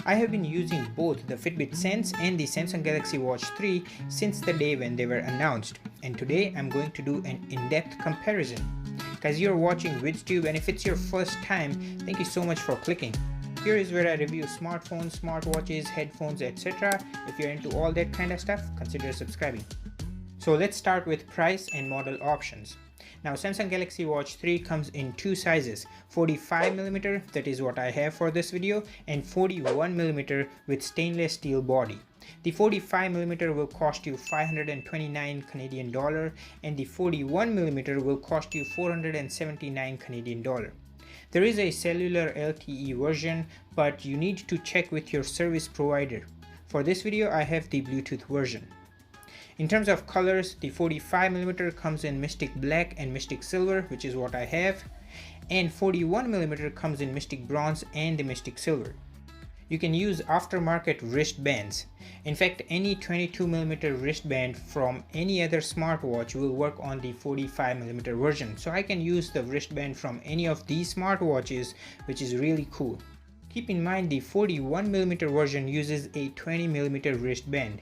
I have been using both the Fitbit Sense and the Samsung Galaxy Watch 3 since the day when they were announced, and today I'm going to do an in-depth comparison. Guys, you're watching VidTube, and if it's your first time, thank you so much for clicking. Here is where I review smartphones, smartwatches, headphones, etc. If you're into all that kind of stuff, consider subscribing. So let's start with price and model options. Now, Samsung Galaxy Watch 3 comes in two sizes, 45mm, that is what I have for this video, and 41mm with stainless steel body. The 45mm will cost you 529 Canadian dollar, and the 41mm will cost you 479 Canadian dollar. There is a cellular LTE version, but you need to check with your service provider. For this video, I have the Bluetooth version. In terms of colors, the 45mm comes in Mystic Black and Mystic Silver, which is what I have, and 41mm comes in Mystic Bronze and the Mystic Silver. You can use aftermarket wristbands. In fact, any 22mm wristband from any other smartwatch will work on the 45mm version. So I can use the wristband from any of these smartwatches, which is really cool. Keep in mind the 41mm version uses a 20mm wristband.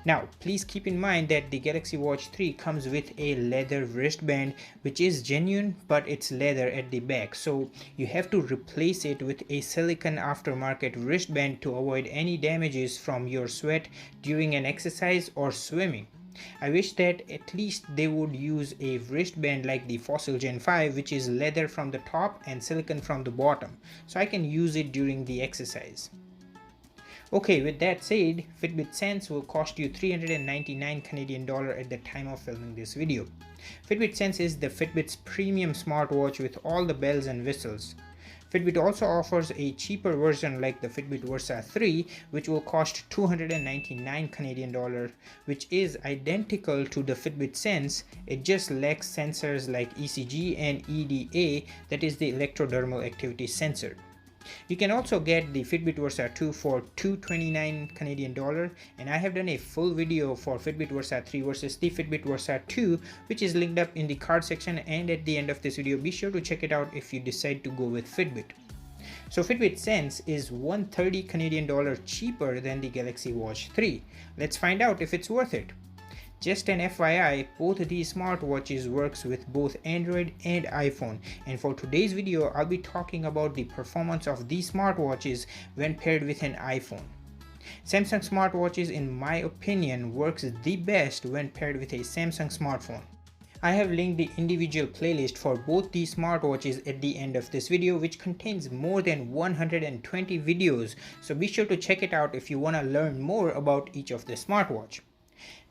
Now, please keep in mind that the Galaxy Watch 3 comes with a leather wristband, which is genuine, but it's leather at the back, so you have to replace it with a silicone aftermarket wristband to avoid any damages from your sweat during an exercise or swimming. I wish that at least they would use a wristband like the Fossil Gen 5, which is leather from the top and silicone from the bottom, so I can use it during the exercise. Okay, with that said, Fitbit Sense will cost you 399 Canadian dollar at the time of filming this video. Fitbit Sense is the Fitbit's premium smartwatch with all the bells and whistles. Fitbit also offers a cheaper version like the Fitbit Versa 3, which will cost 299 Canadian dollar, which is identical to the Fitbit Sense. It just lacks sensors like ECG and EDA, that is the electrodermal activity sensor. You can also get the Fitbit Versa 2 for 229 Canadian dollar, and I have done a full video for Fitbit Versa 3 versus the Fitbit Versa 2, which is linked up in the card section and at the end of this video. Be sure to check it out if you decide to go with Fitbit. So Fitbit Sense is 130 Canadian dollar cheaper than the Galaxy Watch 3. Let's find out if it's worth it. Just an FYI, both of these smartwatches works with both Android and iPhone, and for today's video I'll be talking about the performance of these smartwatches when paired with an iPhone. Samsung smartwatches, in my opinion, works the best when paired with a Samsung smartphone. I have linked the individual playlist for both these smartwatches at the end of this video, which contains more than 120 videos, so be sure to check it out if you want to learn more about each of the smartwatch.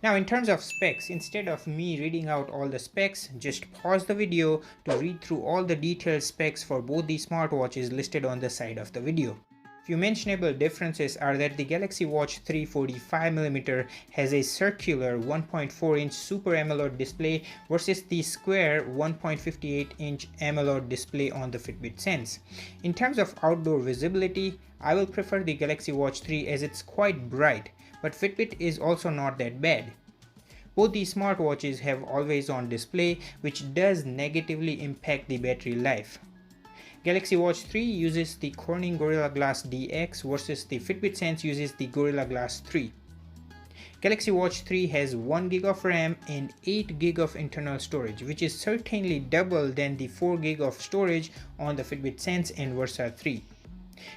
Now, in terms of specs, instead of me reading out all the specs, just pause the video to read through all the detailed specs for both these smartwatches listed on the side of the video. Few mentionable differences are that the Galaxy Watch 3 45mm has a circular 1.4-inch Super AMOLED display versus the square 1.58-inch AMOLED display on the Fitbit Sense. In terms of outdoor visibility, I will prefer the Galaxy Watch 3 as it's quite bright, but Fitbit is also not that bad. Both these smartwatches have always-on display, which does negatively impact the battery life. Galaxy Watch 3 uses the Corning Gorilla Glass DX versus the Fitbit Sense uses the Gorilla Glass 3. Galaxy Watch 3 has 1GB of RAM and 8GB of internal storage, which is certainly double than the 4GB of storage on the Fitbit Sense and Versa 3.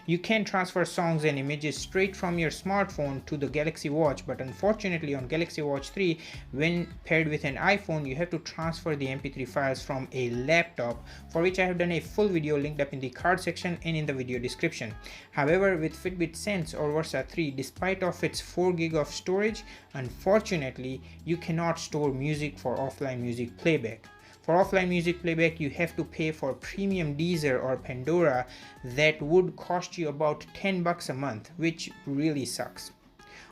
You can transfer songs and images straight from your smartphone to the Galaxy Watch, but unfortunately on Galaxy Watch 3, when paired with an iPhone, you have to transfer the MP3 files from a laptop, for which I have done a full video linked up in the card section and in the video description. However, with Fitbit Sense or Versa 3, despite of its 4GB of storage, unfortunately you cannot store music for offline music playback. For offline music playback, you have to pay for premium Deezer or Pandora that would cost you about $10 a month, which really sucks.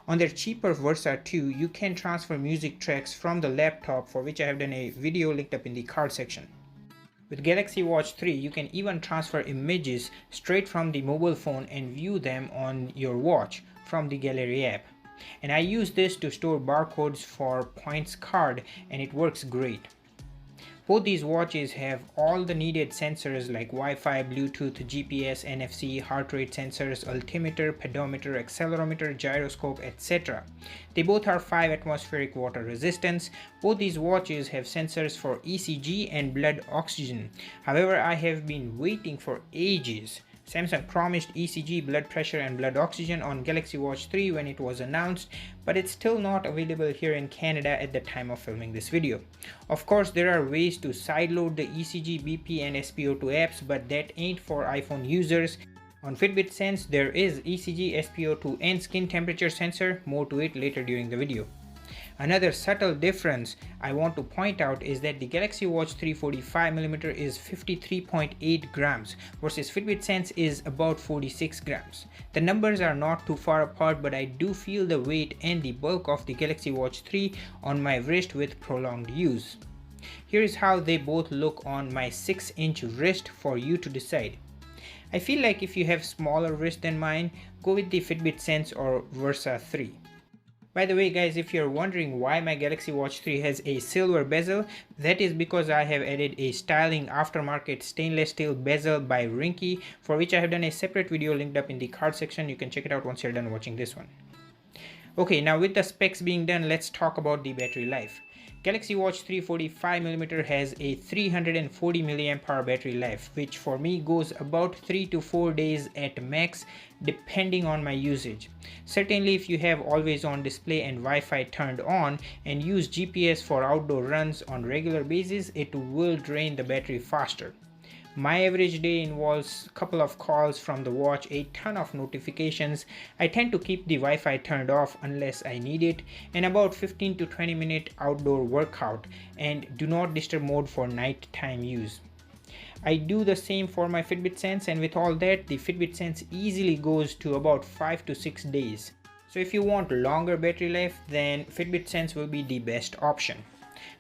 On their cheaper Versa 2, you can transfer music tracks from the laptop, for which I have done a video linked up in the card section. With Galaxy Watch 3, you can even transfer images straight from the mobile phone and view them on your watch from the Gallery app. And I use this to store barcodes for points card, and it works great. Both these watches have all the needed sensors like Wi-Fi, Bluetooth, GPS, NFC, heart rate sensors, altimeter, pedometer, accelerometer, gyroscope, etc. They both are 5 atmospheric water resistance. Both these watches have sensors for ECG and blood oxygen. However, I have been waiting for ages. Samsung promised ECG, blood pressure and blood oxygen on Galaxy Watch 3 when it was announced, but it's still not available here in Canada at the time of filming this video. Of course, there are ways to sideload the ECG, BP and SpO2 apps, but that ain't for iPhone users. On Fitbit Sense, there is ECG, SpO2 and skin temperature sensor. More to it later during the video. Another subtle difference I want to point out is that the Galaxy Watch 3 45mm is 53.8 grams versus Fitbit Sense is about 46 grams. The numbers are not too far apart, but I do feel the weight and the bulk of the Galaxy Watch 3 on my wrist with prolonged use. Here is how they both look on my 6-inch wrist for you to decide. I feel like if you have smaller wrist than mine, go with the Fitbit Sense or Versa 3. By the way guys, if you're wondering why my Galaxy Watch 3 has a silver bezel, that is because I have added a styling aftermarket stainless steel bezel by Rinky, for which I have done a separate video linked up in the card section. You can check it out once you're done watching this one. Okay, now with the specs being done, let's talk about the battery life. Galaxy Watch 3 45mm has a 340 mAh battery life, which for me goes about 3 to 4 days at max depending on my usage. Certainly if you have always on display and Wi-Fi turned on and use GPS for outdoor runs on regular basis, it will drain the battery faster. My average day involves a couple of calls from the watch, a ton of notifications. I tend to keep the Wi-Fi turned off unless I need it, and about 15 to 20 minute outdoor workout and do not disturb mode for nighttime use. I do the same for my Fitbit Sense, and with all that, the Fitbit Sense easily goes to about 5 to 6 days. So if you want longer battery life, then Fitbit Sense will be the best option.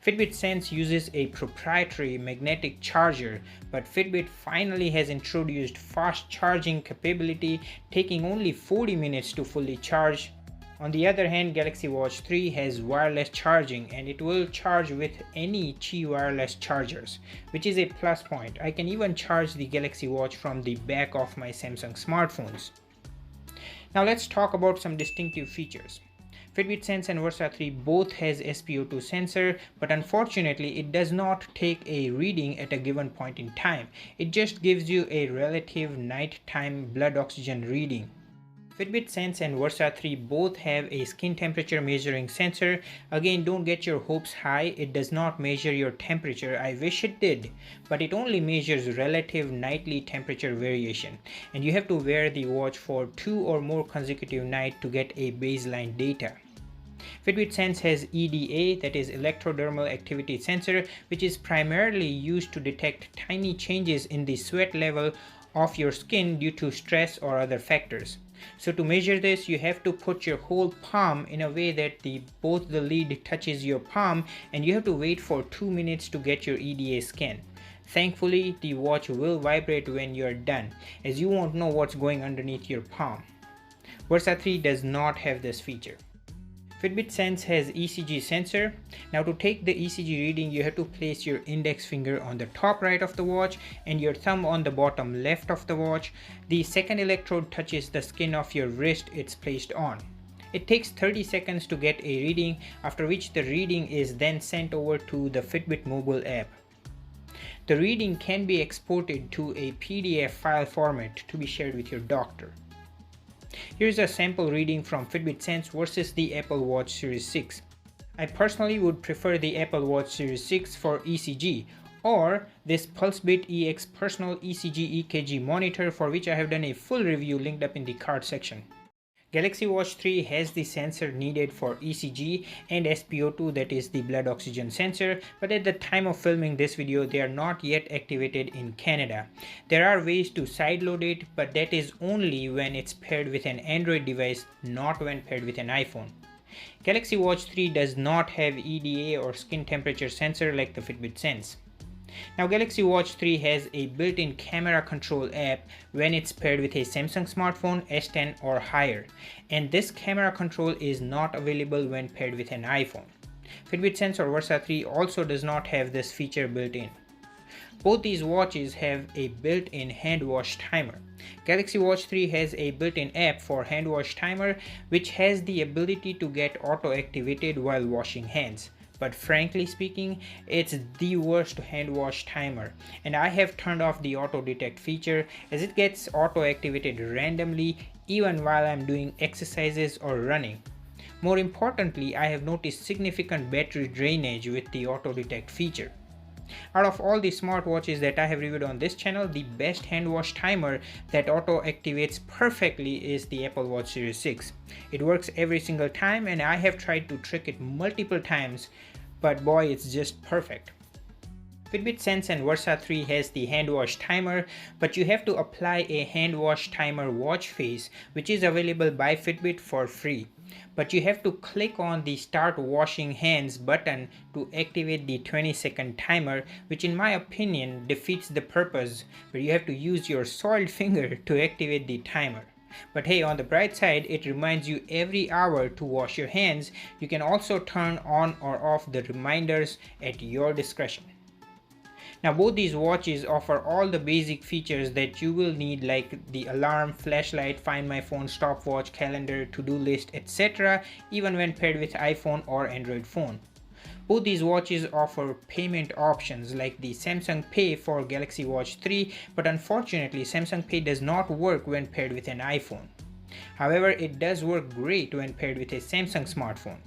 Fitbit Sense uses a proprietary magnetic charger, but Fitbit finally has introduced fast charging capability, taking only 40 minutes to fully charge. On the other hand, Galaxy Watch 3 has wireless charging and it will charge with any Qi wireless chargers, which is a plus point. I can even charge the Galaxy Watch from the back of my Samsung smartphones. Now let's talk about some distinctive features. Fitbit Sense and Versa 3 both has SpO2 sensor, but unfortunately it does not take a reading at a given point in time. It just gives you a relative nighttime blood oxygen reading. Fitbit Sense and Versa 3 both have a skin temperature measuring sensor. Again, don't get your hopes high, it does not measure your temperature. I wish it did, but it only measures relative nightly temperature variation, and you have to wear the watch for 2 or more consecutive nights to get a baseline data. Fitbit Sense has EDA, that is electrodermal activity sensor, which is primarily used to detect tiny changes in the sweat level of your skin due to stress or other factors. So to measure this, you have to put your whole palm in a way that both the lead touches your palm, and you have to wait for 2 minutes to get your EDA scan. Thankfully, the watch will vibrate when you're done, as you won't know what's going underneath your palm. Versa 3 does not have this feature. Fitbit Sense has ECG sensor. Now to take the ECG reading, you have to place your index finger on the top right of the watch and your thumb on the bottom left of the watch. The second electrode touches the skin of your wrist it's placed on. It takes 30 seconds to get a reading, after which the reading is then sent over to the Fitbit mobile app. The reading can be exported to a PDF file format to be shared with your doctor. Here's a sample reading from Fitbit Sense versus the Apple Watch Series 6. I personally would prefer the Apple Watch Series 6 for ECG, or this Pulsebit EX personal ECG EKG monitor, for which I have done a full review linked up in the card section. Galaxy Watch 3 has the sensor needed for ECG and SpO2, that is the blood oxygen sensor, but at the time of filming this video they are not yet activated in Canada. There are ways to sideload it, but that is only when it's paired with an Android device, not when paired with an iPhone. Galaxy Watch 3 does not have EDA or skin temperature sensor like the Fitbit Sense. Now Galaxy Watch 3 has a built-in camera control app when it's paired with a Samsung smartphone S10 or higher, and this camera control is not available when paired with an iPhone. Fitbit Sense or Versa 3 also does not have this feature built in. Both these watches have a built-in hand wash timer. Galaxy Watch 3 has a built-in app for hand wash timer which has the ability to get auto-activated while washing hands. But frankly speaking, it's the worst hand wash timer, and I have turned off the auto detect feature as it gets auto activated randomly even while I'm doing exercises or running. More importantly, I have noticed significant battery drainage with the auto detect feature. Out of all the smartwatches that I have reviewed on this channel, the best hand wash timer that auto activates perfectly is the Apple Watch Series 6. It works every single time and I have tried to trick it multiple times, but boy, it's just perfect. Fitbit Sense and Versa 3 has the hand wash timer, but you have to apply a hand wash timer watch face which is available by Fitbit for free. But you have to click on the Start Washing Hands button to activate the 20-second timer, which in my opinion defeats the purpose, where you have to use your soiled finger to activate the timer. But hey, on the bright side, it reminds you every hour to wash your hands. You can also turn on or off the reminders at your discretion. Now both these watches offer all the basic features that you will need, like the alarm, flashlight, find my phone, stopwatch, calendar, to-do list, etc., even when paired with iPhone or Android phone. Both these watches offer payment options like the Samsung Pay for Galaxy Watch 3, but unfortunately Samsung Pay does not work when paired with an iPhone. However, it does work great when paired with a Samsung smartphone.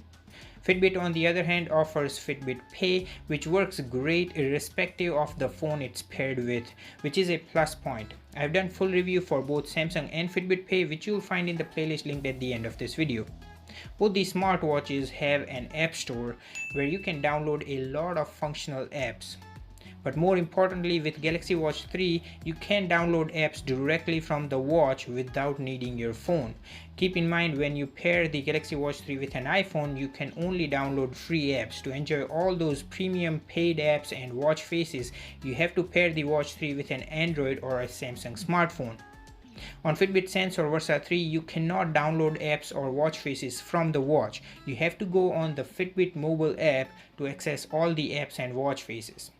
Fitbit on the other hand offers Fitbit Pay, which works great irrespective of the phone it's paired with, which is a plus point. I've done full review for both Samsung and Fitbit Pay, which you'll find in the playlist linked at the end of this video. Both these smartwatches have an app store where you can download a lot of functional apps. But more importantly, with Galaxy Watch 3, you can download apps directly from the watch without needing your phone. Keep in mind, when you pair the Galaxy Watch 3 with an iPhone, you can only download free apps. To enjoy all those premium paid apps and watch faces, you have to pair the Watch 3 with an Android or a Samsung smartphone. On Fitbit Sense or Versa 3, you cannot download apps or watch faces from the watch. You have to go on the Fitbit mobile app to access all the apps and watch faces.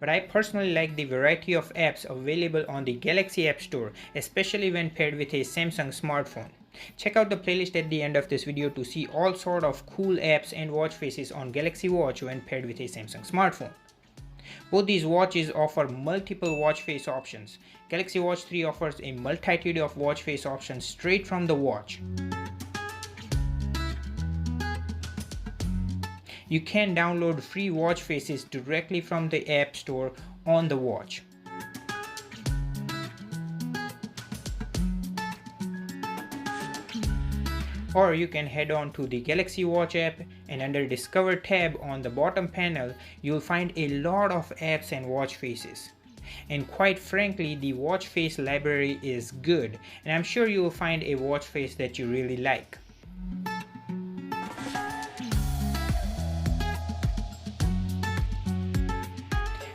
But I personally like the variety of apps available on the Galaxy App Store, especially when paired with a Samsung smartphone. Check out the playlist at the end of this video to see all sort of cool apps and watch faces on Galaxy Watch when paired with a Samsung smartphone. Both these watches offer multiple watch face options. Galaxy Watch 3 offers a multitude of watch face options straight from the watch. You can download free watch faces directly from the App Store on the watch. Or you can head on to the Galaxy Watch app, and under Discover tab on the bottom panel, you'll find a lot of apps and watch faces. And quite frankly, the watch face library is good, and I'm sure you will find a watch face that you really like.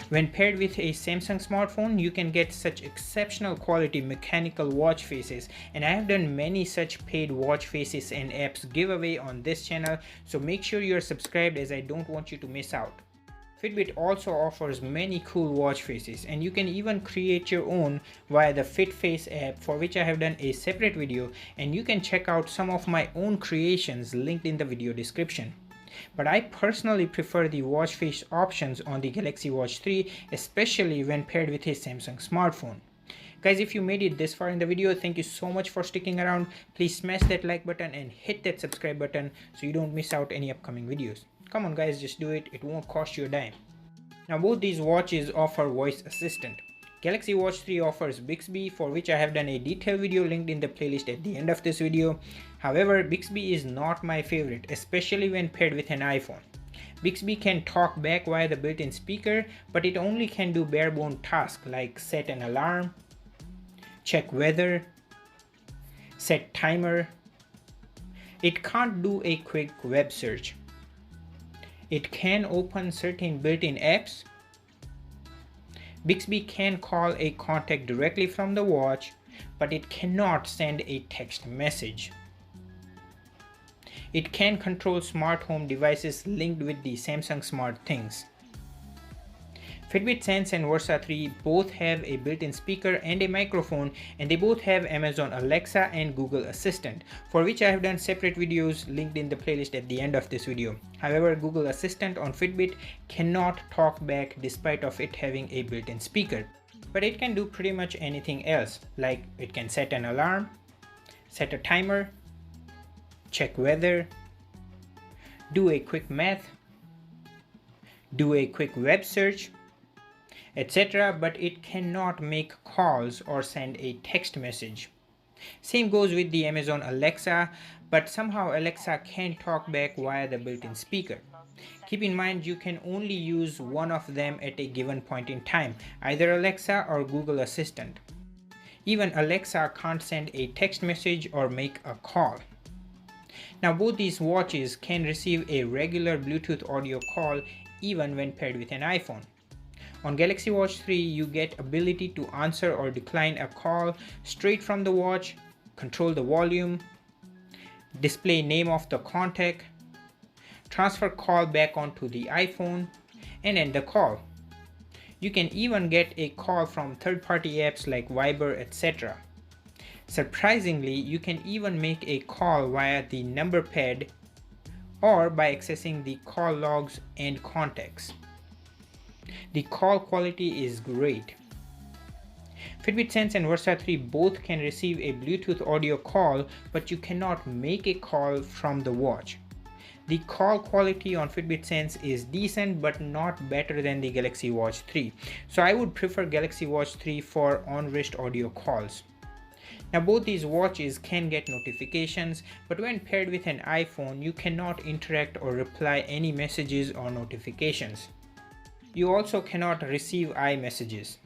When paired with a Samsung smartphone, you can get such exceptional quality mechanical watch faces, and I have done many such paid watch faces and apps giveaway on this channel, so make sure you're subscribed as I don't want you to miss out. Fitbit also offers many cool watch faces, and you can even create your own via the FitFace app, for which I have done a separate video, and you can check out some of my own creations linked in the video description. But I personally prefer the watch face options on the Galaxy Watch 3, especially when paired with a Samsung smartphone. Guys, if you made it this far in the video, thank you so much for sticking around. Please smash that like button and hit that subscribe button so you don't miss out any upcoming videos. Come on guys, just do it. It won't cost you a dime. Now both these watches offer voice assistant. Galaxy Watch 3 offers Bixby, for which I have done a detailed video linked in the playlist at the end of this video. However, Bixby is not my favorite, especially when paired with an iPhone. Bixby can talk back via the built-in speaker, but it only can do bare-bone tasks like set an alarm, check weather, set timer. It can't do a quick web search. It can open certain built-in apps. Bixby can call a contact directly from the watch, but it cannot send a text message. It can control smart home devices linked with the Samsung SmartThings. Fitbit Sense and Versa 3 both have a built-in speaker and a microphone, and they both have Amazon Alexa and Google Assistant, for which I have done separate videos linked in the playlist at the end of this video. However, Google Assistant on Fitbit cannot talk back despite of it having a built-in speaker. But it can do pretty much anything else, like it can set an alarm, set a timer, check weather, do a quick math, do a quick web search, etc. But it cannot make calls or send a text message. Same goes with the Amazon Alexa, but somehow Alexa can't talk back via the built-in speaker. Keep in mind you can only use one of them at a given point in time, either Alexa or Google Assistant. Even Alexa can't send a text message or make a call. Now both these watches can receive a regular Bluetooth audio call even when paired with an iPhone. On Galaxy Watch 3, you get ability to answer or decline a call straight from the watch, control the volume, display name of the contact, transfer call back onto the iPhone, and end the call. You can even get a call from third-party apps like Viber, etc. Surprisingly, you can even make a call via the number pad or by accessing the call logs and contacts. The call quality is great. Fitbit Sense and Versa 3 both can receive a Bluetooth audio call, but you cannot make a call from the watch. The call quality on Fitbit Sense is decent but not better than the Galaxy Watch 3. So I would prefer Galaxy Watch 3 for on-wrist audio calls. Now both these watches can get notifications, but when paired with an iPhone, you cannot interact or reply any messages or notifications. You also cannot receive iMessages.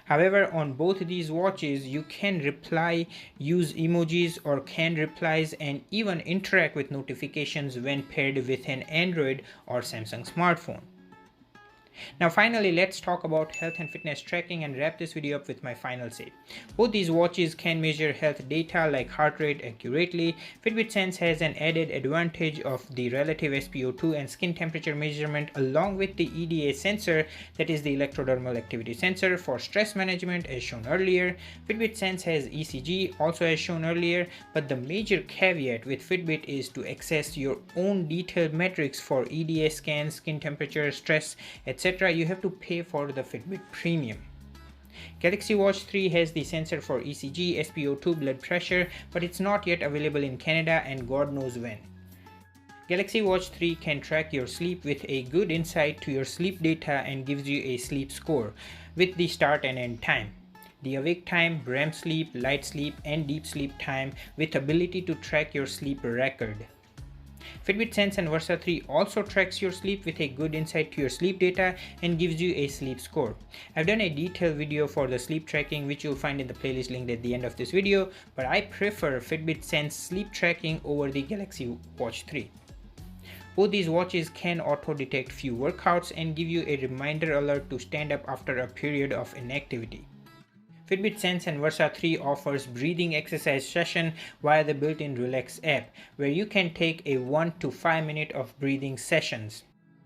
However, on both these watches, you can reply, use emojis or canned replies, and even interact with notifications when paired with an Android or Samsung smartphone. Now finally, let's talk about health and fitness tracking and wrap this video up with my final say. Both these watches can measure health data like heart rate accurately. Fitbit Sense has an added advantage of the relative SpO2 and skin temperature measurement, along with the EDA sensor, that is the electrodermal activity sensor, for stress management as shown earlier. Fitbit Sense has ECG also as shown earlier, but the major caveat with Fitbit is to access your own detailed metrics for EDA scans, skin temperature, stress, etc. You have to pay for the Fitbit Premium. Galaxy Watch 3 has the sensor for ECG, SpO2, blood pressure, but it's not yet available in Canada and God knows when. Galaxy Watch 3 can track your sleep with a good insight to your sleep data and gives you a sleep score with the start and end time, the awake time, REM sleep, light sleep, and deep sleep time, with ability to track your sleep record. Fitbit Sense and Versa 3 also tracks your sleep with a good insight to your sleep data and gives you a sleep score. I've done a detailed video for the sleep tracking, which you'll find in the playlist linked at the end of this video, but I prefer Fitbit Sense sleep tracking over the Galaxy Watch 3. Both these watches can auto-detect few workouts and give you a reminder alert to stand up after a period of inactivity. Fitbit Sense and Versa 3 offers breathing exercise session via the built-in Relax app, where you can take a 1 to 5 minute of breathing sessions.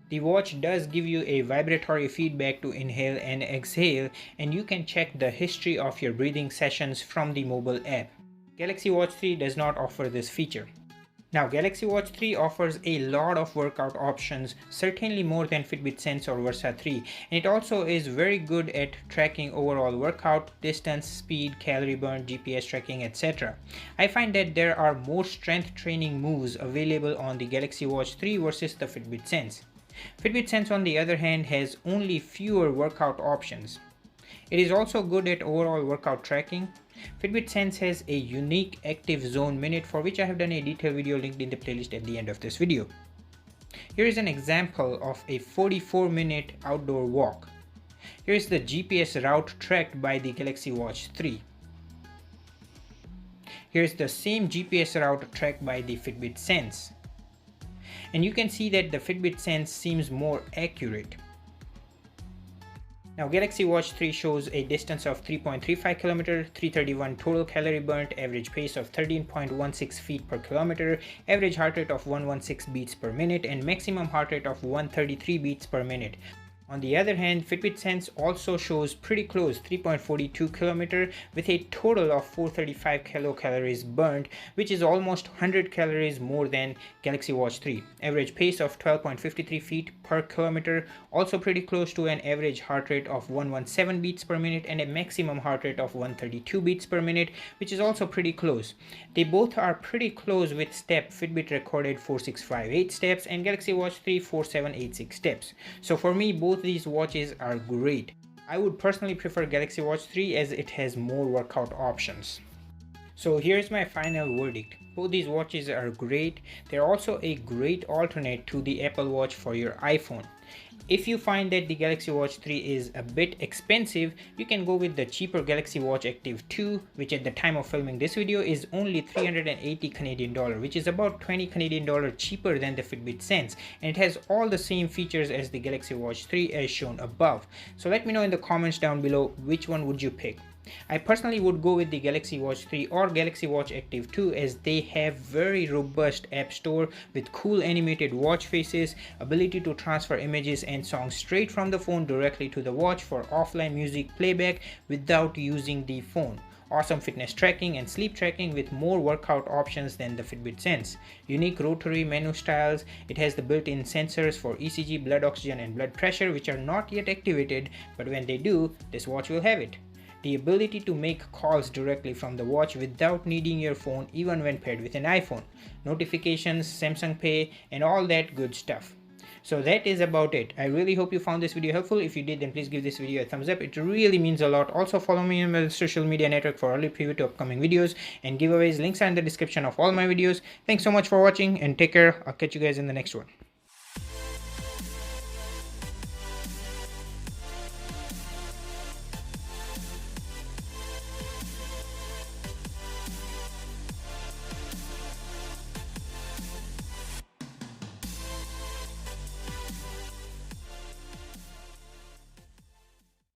The watch does give you a vibratory feedback to inhale and exhale, and you can check the history of your breathing sessions from the mobile app. Galaxy Watch 3 does not offer this feature. Now, Galaxy Watch 3 offers a lot of workout options, certainly more than Fitbit Sense or Versa 3, and it also is very good at tracking overall workout, distance, speed, calorie burn, GPS tracking, etc. I find that there are more strength training moves available on the Galaxy Watch 3 versus the Fitbit Sense. Fitbit Sense, on the other hand, has only fewer workout options. It is also good at overall workout tracking. Fitbit Sense has a unique active zone minute, for which I have done a detailed video linked in the playlist at the end of this video. Here is an example of a 44-minute outdoor walk. Here is the GPS route tracked by the Galaxy Watch 3. Here is the same GPS route tracked by the Fitbit Sense. And you can see that the Fitbit Sense seems more accurate. Now Galaxy Watch 3 shows a distance of 3.35 km, 331 total calorie burnt, average pace of 13.16 feet per kilometer, average heart rate of 116 beats per minute, and maximum heart rate of 133 beats per minute. On the other hand, Fitbit Sense also shows pretty close 3.42 km with a total of 435 kilocalories burnt, which is almost 100 calories more than Galaxy Watch 3. Average pace of 12.53 feet per kilometer, also pretty close to an average heart rate of 117 beats per minute and a maximum heart rate of 132 beats per minute, which is also pretty close. They both are pretty close with step. Fitbit recorded 4658 steps and Galaxy Watch 3 4786 steps. So for me, both these watches are great. I would personally prefer Galaxy Watch 3 as it has more workout options. So here's my final verdict. Both these watches are great. They're also a great alternate to the Apple Watch for your iPhone. If you find that the Galaxy Watch 3 is a bit expensive, you can go with the cheaper Galaxy Watch Active 2, which at the time of filming this video is only 380 Canadian dollar, which is about 20 Canadian dollar cheaper than the Fitbit Sense, and it has all the same features as the Galaxy Watch 3 as shown above. So let me know in the comments down below which one would you pick. I personally would go with the Galaxy Watch 3 or Galaxy Watch Active 2 as they have very robust app store with cool animated watch faces, ability to transfer images and songs straight from the phone directly to the watch for offline music playback without using the phone. Awesome fitness tracking and sleep tracking with more workout options than the Fitbit Sense. Unique rotary menu styles. It has the built-in sensors for ECG, blood oxygen and blood pressure, which are not yet activated, but when they do, this watch will have it. The ability to make calls directly from the watch without needing your phone even when paired with an iPhone. Notifications, Samsung Pay, and all that good stuff. So that is about it. I really hope you found this video helpful. If you did, then please give this video a thumbs up. It really means a lot. Also follow me on my social media network for early preview to upcoming videos and giveaways. Links are in the description of all my videos. Thanks so much for watching and take care. I'll catch you guys in the next one.